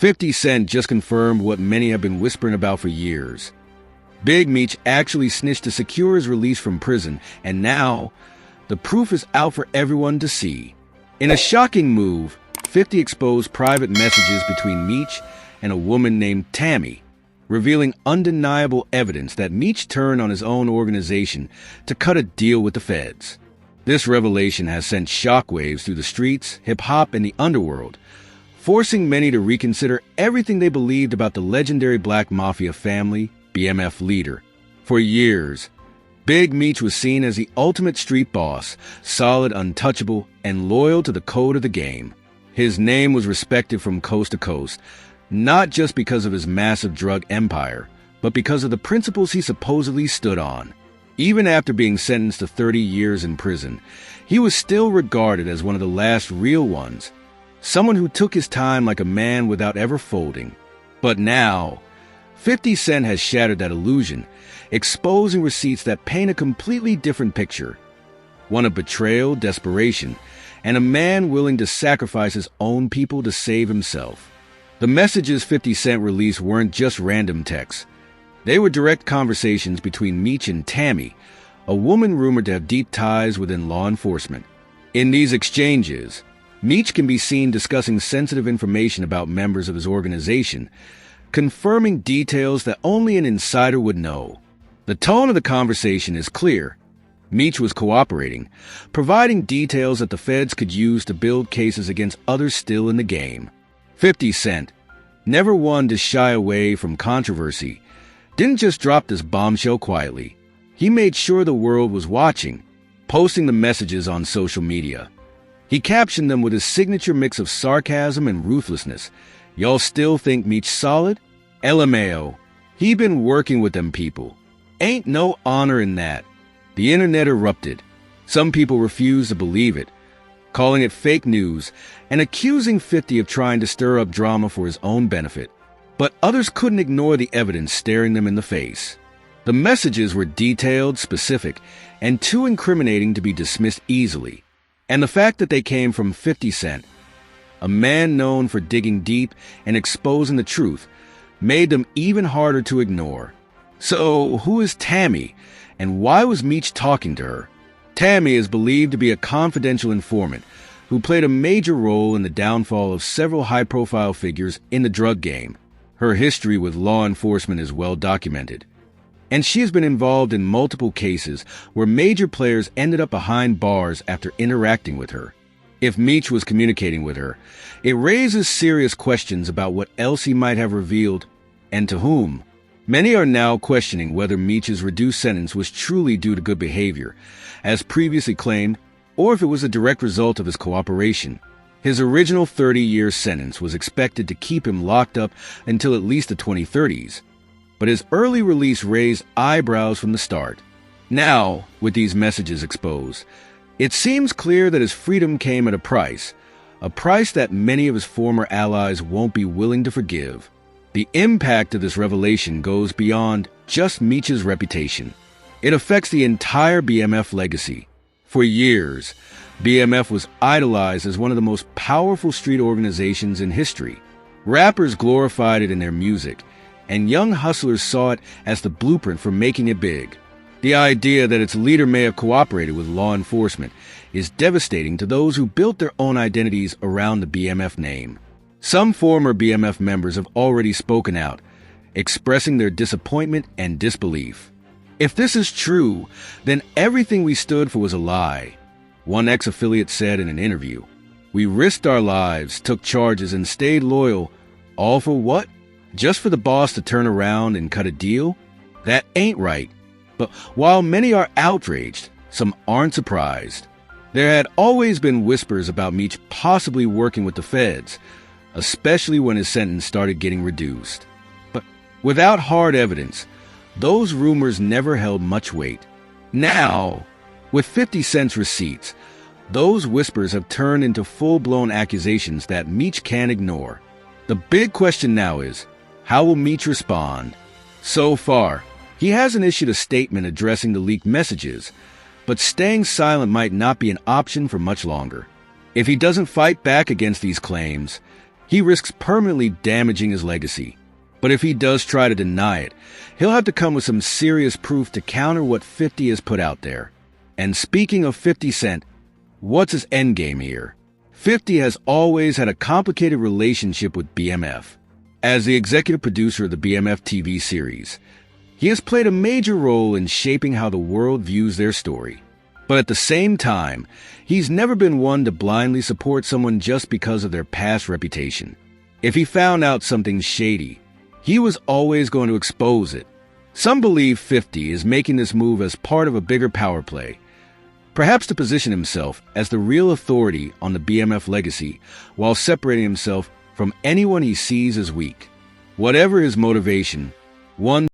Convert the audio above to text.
50 Cent just confirmed what many have been whispering about for years. Big Meech actually snitched to secure his release from prison, and now the proof is out for everyone to see. In a shocking move, 50 exposed private messages between Meech and a woman named Tammy, revealing undeniable evidence that Meech turned on his own organization to cut a deal with the feds. This revelation has sent shockwaves through the streets, hip-hop, and the underworld, forcing many to reconsider everything they believed about the legendary Black Mafia Family, BMF leader. For years, Big Meech was seen as the ultimate street boss, solid, untouchable, and loyal to the code of the game. His name was respected from coast to coast, not just because of his massive drug empire, but because of the principles he supposedly stood on. Even after being sentenced to 30 years in prison, he was still regarded as one of the last real ones, someone who took his time like a man without ever folding. But now, 50 Cent has shattered that illusion, exposing receipts that paint a completely different picture. One of betrayal, desperation, and a man willing to sacrifice his own people to save himself. The messages 50 Cent released weren't just random texts. They were direct conversations between Meech and Tammy, a woman rumored to have deep ties within law enforcement. In these exchanges, Meech can be seen discussing sensitive information about members of his organization, confirming details that only an insider would know. The tone of the conversation is clear. Meech was cooperating, providing details that the feds could use to build cases against others still in the game. 50 Cent, never one to shy away from controversy, didn't just drop this bombshell quietly. He made sure the world was watching, posting the messages on social media. He captioned them with his signature mix of sarcasm and ruthlessness. "Y'all still think Meech solid? LMAO. He been working with them people. Ain't no honor in that." The internet erupted. Some people refused to believe it, calling it fake news and accusing 50 of trying to stir up drama for his own benefit. But others couldn't ignore the evidence staring them in the face. The messages were detailed, specific, and too incriminating to be dismissed easily. And the fact that they came from 50 Cent, a man known for digging deep and exposing the truth, made them even harder to ignore. So, who is Tammy, and why was Meech talking to her? Tammy is believed to be a confidential informant who played a major role in the downfall of several high-profile figures in the drug game. Her history with law enforcement is well documented, and she has been involved in multiple cases where major players ended up behind bars after interacting with her. If Meech was communicating with her, it raises serious questions about what else he might have revealed and to whom. Many are now questioning whether Meech's reduced sentence was truly due to good behavior, as previously claimed, or if it was a direct result of his cooperation. His original 30-year sentence was expected to keep him locked up until at least the 2030s, but his early release raised eyebrows from the start. Now, with these messages exposed, it seems clear that his freedom came at a price that many of his former allies won't be willing to forgive. The impact of this revelation goes beyond just Meech's reputation. It affects the entire BMF legacy. For years, BMF was idolized as one of the most powerful street organizations in history. Rappers glorified it in their music, and young hustlers saw it as the blueprint for making it big. The idea that its leader may have cooperated with law enforcement is devastating to those who built their own identities around the BMF name. Some former BMF members have already spoken out, expressing their disappointment and disbelief. If this is true, then everything we stood for was a lie. One ex-affiliate said in an interview, "We risked our lives, took charges, and stayed loyal. All for what? Just for the boss to turn around and cut a deal? That ain't right." But while many are outraged, some aren't surprised. There had always been whispers about Meech possibly working with the feds, especially when his sentence started getting reduced. But without hard evidence, those rumors never held much weight. Now, with 50 Cent's receipts, those whispers have turned into full-blown accusations that Meech can't ignore. The big question now is, how will Meech respond? So far, he hasn't issued a statement addressing the leaked messages, but staying silent might not be an option for much longer. If he doesn't fight back against these claims, He risks permanently damaging his legacy. But if he does try to deny it, he'll have to come with some serious proof to counter what 50 has put out there. And speaking of 50 Cent, what's his endgame here? 50 has always had a complicated relationship with BMF. As the executive producer of the BMF TV series, he has played a major role in shaping how the world views their story. But at the same time, he's never been one to blindly support someone just because of their past reputation. If he found out something shady, he was always going to expose it. Some believe 50 is making this move as part of a bigger power play, perhaps to position himself as the real authority on the BMF legacy while separating himself from anyone he sees as weak. Whatever his motivation, one